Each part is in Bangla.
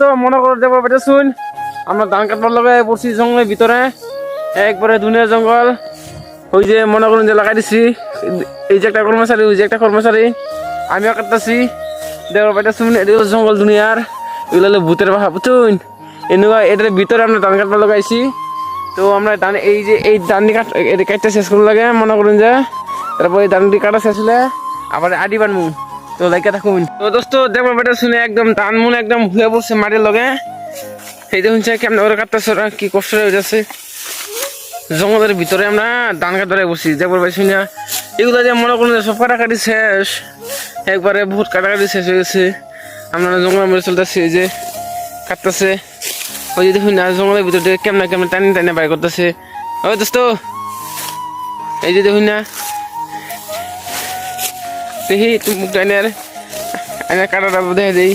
তো মনে করে দেখবো বেটা শুন, আমরা ধান কাটবার লগে পড়ছি জঙ্গলের ভিতরে, একবারে দুনিয়া জঙ্গল। ওই যে মনে করুন যে লাগাই দিছি, এই যে একটা কর্মচারী, ওই যে একটা কর্মচারী, আমিও কাটতেছি। দেখবো বেটা শুন, এটা জঙ্গল দুনিয়ার, এগুলো হলো ভূতের বাসা বুঝুন। এনেকুৱা এটার ভিতরে আমরা ধান কাটবার লাগাইছি। তো আমরা ধান এই যে এই ধানটি কাটতে শেষ করতে লাগে মনে করুন যে, তারপর এই ধানটি কাটা শেষ হলে আবার আডি বানমু। তো লাইকা থাকুন। তো দোস্ত দেখবো বেটা শুনে একদম ধান মুন একদম হয়ে পড়ছে মাটির লগে। এই দেখুন কেমন ওরা কাটতেছে, ওরা কি কষ্ট হয়ে যাচ্ছে। জঙ্গলের ভিতরে আমরা ধান কাটারে বসি, দেখবো ভাই শুনে এগুলো যে মনে করুন সব কাটাকাটি শেষ, একবারে বহুত কাটাকাটি শেষ হয়ে গেছে। আমরা জঙ্গলের মধ্যে চলতেছি, এই যে কাটতেছে। ওই যে দেখুন না জঙ্গলের ভিতর থেকে কেমন কেমন টানি টানি বাই করতেছে। ওই দোস্ত এই যে দেখুন না, দেখি তুমি মুখ টানি আর কাটাটা দেখে দিই।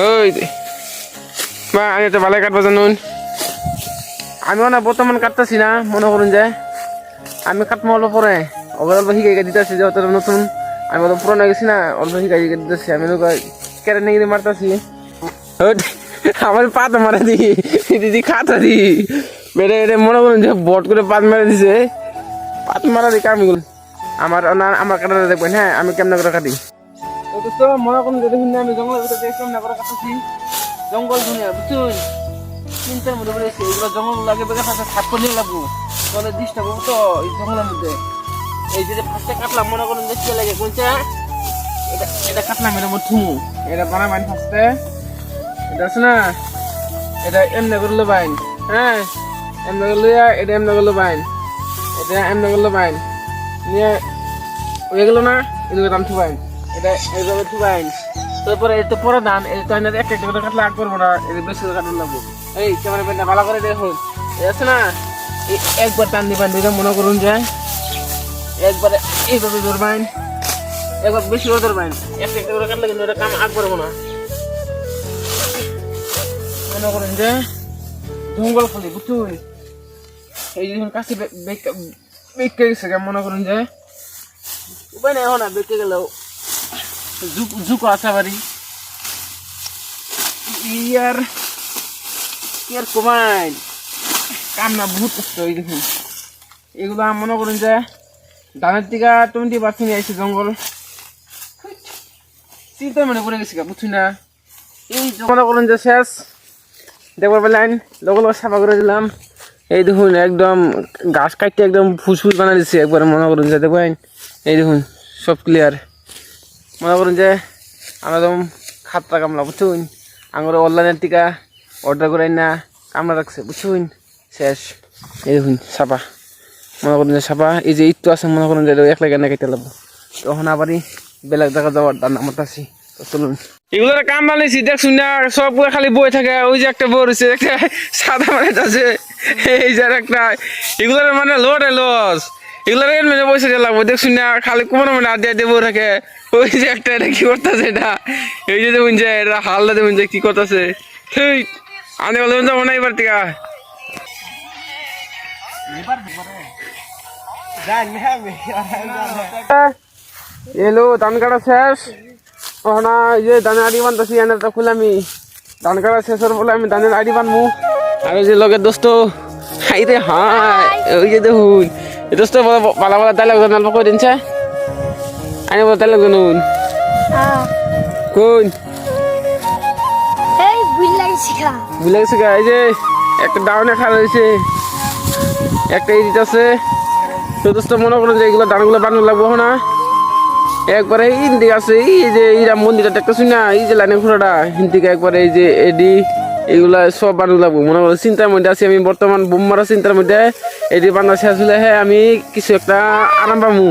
ওই বা আমি তো ভালো কাটবো জানুন। আমিও না বর্তমান কাটতেছি না, মনে করুন যে আমি কাটবো অল্প পরে, অল্প শিখাই দিতেছি যে অত নতুন, আমি অত পুরোনো গেছি না, অল্প শিখাই দিতেছি। আমি কেটে নিয়ে মারতেছি, আমার পাত মারা দি দিদি খাতা দি বেড়ে এটা মনে করুন যে বট করে পাত মারা দিছে। পাত মারা দি কামি আমার আমার কাটাটা দেখবেন। হ্যাঁ আমি কেমন করে কাটি মনে করুন যে দেখুন আমি জঙ্গলের ভিতরে কেমন করে কাটতেছি। জঙ্গল দুনিয়া বুঝুন, চিন্তার মধ্যে পড়েছে। এগুলো জঙ্গল লাগে বেগে ফাঁসে সাপ করলে লাগবো, তাহলে ডিস্টার্ব হবো তো এই জঙ্গলের মধ্যে। এই যে ফার্স্টে কাটলাম মনে করুন দেখতে লাগে বলছে, এটা এটা কাটলাম, এটা থুমু, এটা বানাবেন ফার্স্টে। এটা আছে না, এটা এমনি করলে বাইন। হ্যাঁ এমনি করলে, এটা এমনি করলে বাইন, এটা এমনি করলে বাইন নিয়ে হয়ে গেল না, এদিকে দাম থুবাইন, এটা এইভাবে থুবাইন। তারপরে এটা পরে ধান, এটা একটা একটা করে কাটলে আগ করবো না, এটা বেশি করে কাটলে লাগবো। এই ক্যামেরা প্যান্টটা ভালো করে দেখুন, আছে না, একবার টান দিবেন, এটা মনে করুন যে একবারে এইভাবে ধরবেন, একবার বেশি করে ধরবেন। একটা একটা করে কাটলে কিন্তু এটা কাম আগ করবো না। মনে করেন যে জঙ্গল খালি বুঝুন, এই যে কাছে বেঁকে গেছে, মনে করেন যে উপায় নেই এখন বেঁকে গেলেও ঝুঁকো আছে বাড়ি ইয়ার ইয়ার কমাই কাম না, বহুত কষ্ট। এই দেখুন এগুলা মনে করেন যে ধানের টিকা 20% আইসে জঙ্গল, চিন্তার মনে পড়ে গেছে বুঝছি না। এই মনে করেন যে শেষ দেখবার পেলেন, লগে লগে সাফা করে দিলাম। এই দেখুন একদম গাছ কাটতে একদম ফুসফুস বানা দিচ্ছে একবার, মনে করুন যে দেখবেন। এই দেখুন সব ক্লিয়ার, মনে করুন যে আমরা একদম খাতরা কামলা বুঝছুন। আমার অনলাইনের টিকা অর্ডার করে না কামলা রাখছে বুঝছুন, শেষ। এই দেখুন সাপা, মনে করুন যে সাপা। এই যে ঈদ তো আছে মনে করুন যে এক লাগে না কেটে লাগবো, তখন আবারই বেলেগ জায়গা যাওয়ার দান্না মতো আছি। তো চলুন এগুলোর কাম বানাইছি দেখছুন না, সব খালি বই থাকে। ওই যে একটা বই রয়েছে, একটা সাদা মানে আছে, এই যে একটা, এগুলোর মানে লস। এগুলোর মানে পয়সা দিয়ে লাগবো দেখছুন না, খালি কোনো মানে আড্ডা দিয়ে বই থাকে। ওই যে একটা এটা কি করতেছে, এটা এই যে দেখুন যে এটা হালদা দেখুন যে কি করতেছে। সেই আনে বলে যাবো না এবার থেকে এলো ধান কাটা শেষ। না এই যে ধানের আড়ি বানতেছি, এনারটা খুলামি ধান কাটা শেষের বলে আমি ধানের আড়ি বানবো। আর ওই যে লগের দোস্ত হাই রে হাই, ওই যে দেখুন দোস্ত ভালো ভালো তাই লাগবে অল্প করে দিনছে, আনি বলে তাই লাগবে নুন কোন বুঝ লাগছে গা। এই যে একটা ডাউনে খাওয়া হয়েছে, একটা ইট আছে। তো দোস্ত মনে করুন যে এইগুলো ধানগুলো বানানো লাগবো না, একবারে হিন্দি আছে। এই যে এইরা মন্দিরটা দেখতেছি না, এই যে লাইনে ঘোড়াটা হিন্দিকে একবারে এই যে এডি এগুলা সব বানানো লাগবো। মনে করো চিন্তার মধ্যে আছি আমি বর্তমান, বোম মারা চিন্তার মধ্যে। এটি বানা শেষ হলে হ্যাঁ আমি কিছু একটা আরাম পাবো।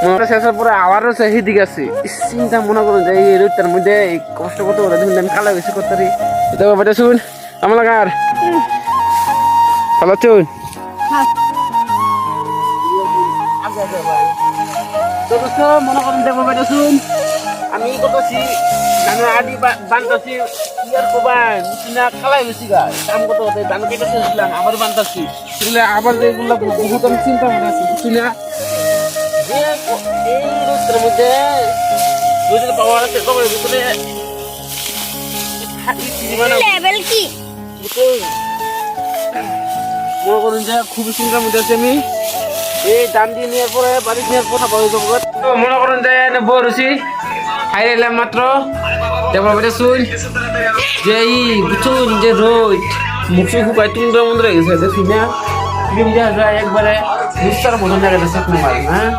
মনে শেষের পরে আবারও হিদিক আছে চিন্তা, মনে করুন যে এই রোদটার মধ্যে কষ্ট করতে পারে, দেখুন আমি কালা বেশি করতে পারি। এটা বেটা শুন আমার লাগার ভালো চুন মনে করেন দেখবো বেটা শুন, আমি করতেছি ধানের আডি বানতেছি, ইয়ার কোবাই না খালাই বেশি গাছ কাম করতে করতে ধান কেটে শেষলাম, আবার বানতেছি সেগুলো আবার যেগুলো বহুত আমি চিন্তা মনে আছি বুঝছি না। এই রোদের মধ্যে পাওয়া আছে ভিতরে লেভেল কি মনে করুন যে খুবই চিন্তার মধ্যে আছি আমি এই দাম দিয়ে নেওয়ার পরে বাড়ি নেওয়ার কথা বলে দেবো তো মনে করুন যে বই রুচি খাই এলাম মাত্র তারপর বেটা শুন যে এই বুঝুন যে রোদ মুখ শুকায় টুন্ডা মন্দির হয়ে গেছে দেখুন না ক্রিম দেওয়া যায় একবারে নিস্তার বোঝানো জায়গাটা তোমার হ্যাঁ